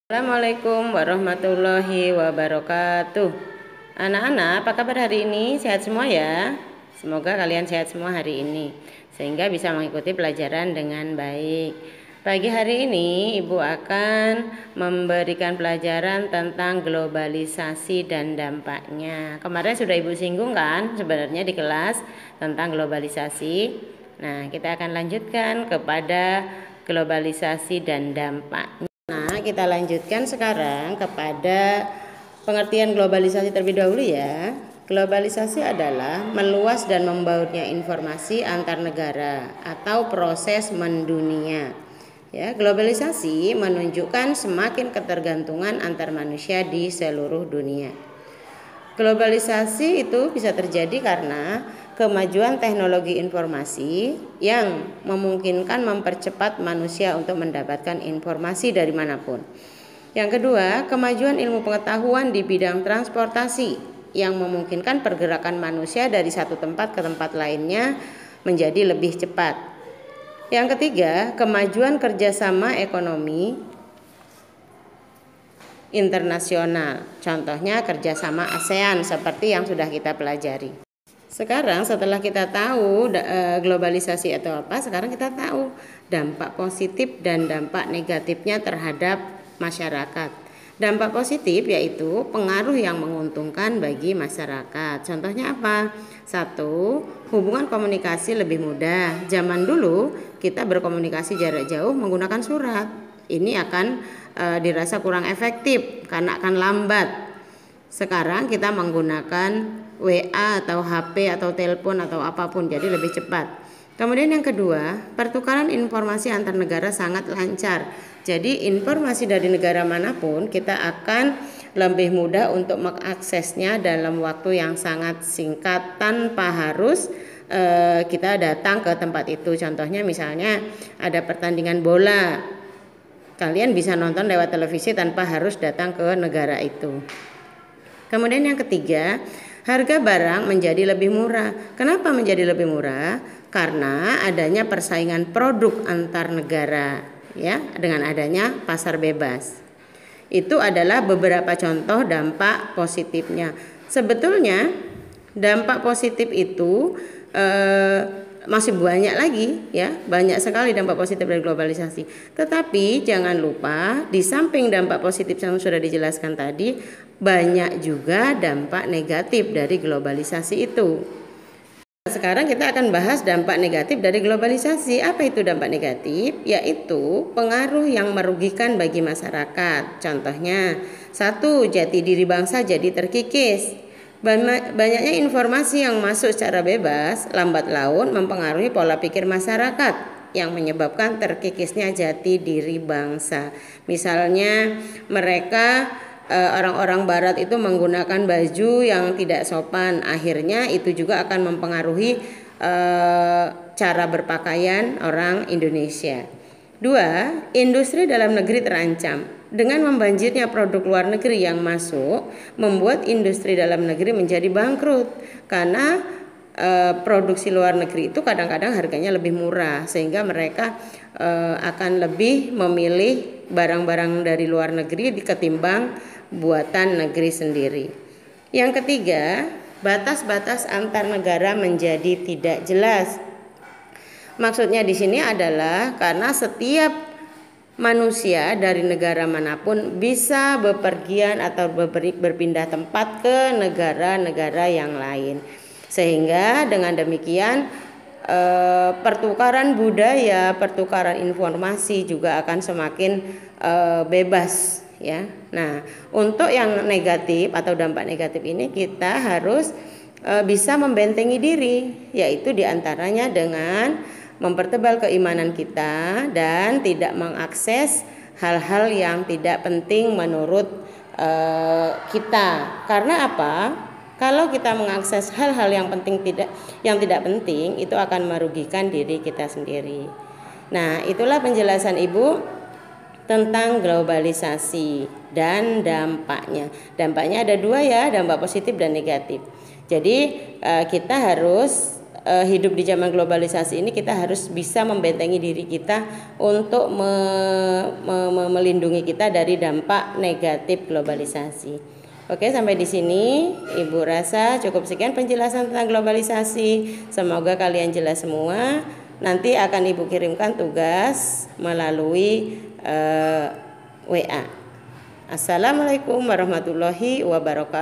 Assalamualaikum warahmatullahi wabarakatuh. Anak-anak, apa kabar hari ini? Sehat semua ya? Semoga kalian sehat semua hari ini, sehingga bisa mengikuti pelajaran dengan baik. Pagi hari ini Ibu akan memberikan pelajaran tentang globalisasi dan dampaknya. Kemarin sudah Ibu singgung kan sebenarnya di kelas tentang globalisasi. Nah, kita akan lanjutkan kepada globalisasi dan dampaknya. Nah, kita lanjutkan sekarang kepada pengertian globalisasi terlebih dahulu ya. Globalisasi adalah meluas dan membaurnya informasi antar negara atau proses mendunia. Ya, globalisasi menunjukkan semakin ketergantungan antar manusia di seluruh dunia. Globalisasi itu bisa terjadi karena kemajuan teknologi informasi yang memungkinkan mempercepat manusia untuk mendapatkan informasi dari manapun. Yang kedua, kemajuan ilmu pengetahuan di bidang transportasi yang memungkinkan pergerakan manusia dari satu tempat ke tempat lainnya menjadi lebih cepat. Yang ketiga, kemajuan kerjasama ekonomi internasional, contohnya kerjasama ASEAN seperti yang sudah kita pelajari. Sekarang setelah kita tahu globalisasi atau apa, sekarang kita tahu dampak positif dan dampak negatifnya terhadap masyarakat. Dampak positif yaitu pengaruh yang menguntungkan bagi masyarakat. Contohnya apa? 1. Hubungan komunikasi lebih mudah. Zaman dulu kita berkomunikasi jarak jauh menggunakan surat. Ini akan dirasa kurang efektif karena akan lambat. Sekarang kita menggunakan WA atau HP atau telepon atau apapun, jadi lebih cepat. Kemudian yang kedua, pertukaran informasi antar negara sangat lancar. Jadi informasi dari negara manapun kita akan lebih mudah untuk mengaksesnya dalam waktu yang sangat singkat tanpa harus kita datang ke tempat itu. Contohnya misalnya ada pertandingan bola, kalian bisa nonton lewat televisi tanpa harus datang ke negara itu. Kemudian yang ketiga, harga barang menjadi lebih murah. Kenapa menjadi lebih murah? Karena adanya persaingan produk antar negara, ya, dengan adanya pasar bebas. Itu adalah beberapa contoh dampak positifnya. Sebetulnya dampak positif itu masih banyak lagi ya, banyak sekali dampak positif dari globalisasi. Tetapi jangan lupa di samping dampak positif yang sudah dijelaskan tadi, banyak juga dampak negatif dari globalisasi itu. Sekarang kita akan bahas dampak negatif dari globalisasi. Apa itu dampak negatif? Yaitu pengaruh yang merugikan bagi masyarakat. Contohnya, 1. Jati diri bangsa jadi terkikis. Banyaknya informasi yang masuk secara bebas, lambat laun mempengaruhi pola pikir masyarakat yang menyebabkan terkikisnya jati diri bangsa. Misalnya mereka orang-orang barat itu menggunakan baju yang tidak sopan, akhirnya itu juga akan mempengaruhi cara berpakaian orang Indonesia. 2. Industri dalam negeri terancam. Dengan membanjirnya produk luar negeri yang masuk, membuat industri dalam negeri menjadi bangkrut karena produksi luar negeri itu kadang-kadang harganya lebih murah, sehingga mereka akan lebih memilih barang-barang dari luar negeri ketimbang buatan negeri sendiri. Yang ketiga, batas-batas antar negara menjadi tidak jelas. Maksudnya di sini adalah karena setiap manusia dari negara manapun bisa bepergian atau berpindah tempat ke negara-negara yang lain. Sehingga dengan demikian pertukaran budaya, pertukaran informasi juga akan semakin bebas ya. Nah, untuk yang negatif atau dampak negatif ini kita harus bisa membentengi diri, yaitu diantaranya dengan mempertebal keimanan kita dan tidak mengakses hal-hal yang tidak penting menurut kita. Karena apa? Kalau kita mengakses hal-hal yang tidak penting, itu akan merugikan diri kita sendiri. Nah, itulah penjelasan Ibu tentang globalisasi dan dampaknya. Dampaknya ada 2 ya, dampak positif dan negatif. Jadi kita harus hidup di zaman globalisasi ini kita harus bisa membentengi diri kita untuk melindungi kita dari dampak negatif globalisasi. Oke, sampai di sini Ibu rasa cukup sekian penjelasan tentang globalisasi. Semoga kalian jelas semua. Nanti akan Ibu kirimkan tugas melalui WA. Assalamualaikum warahmatullahi wabarakatuh.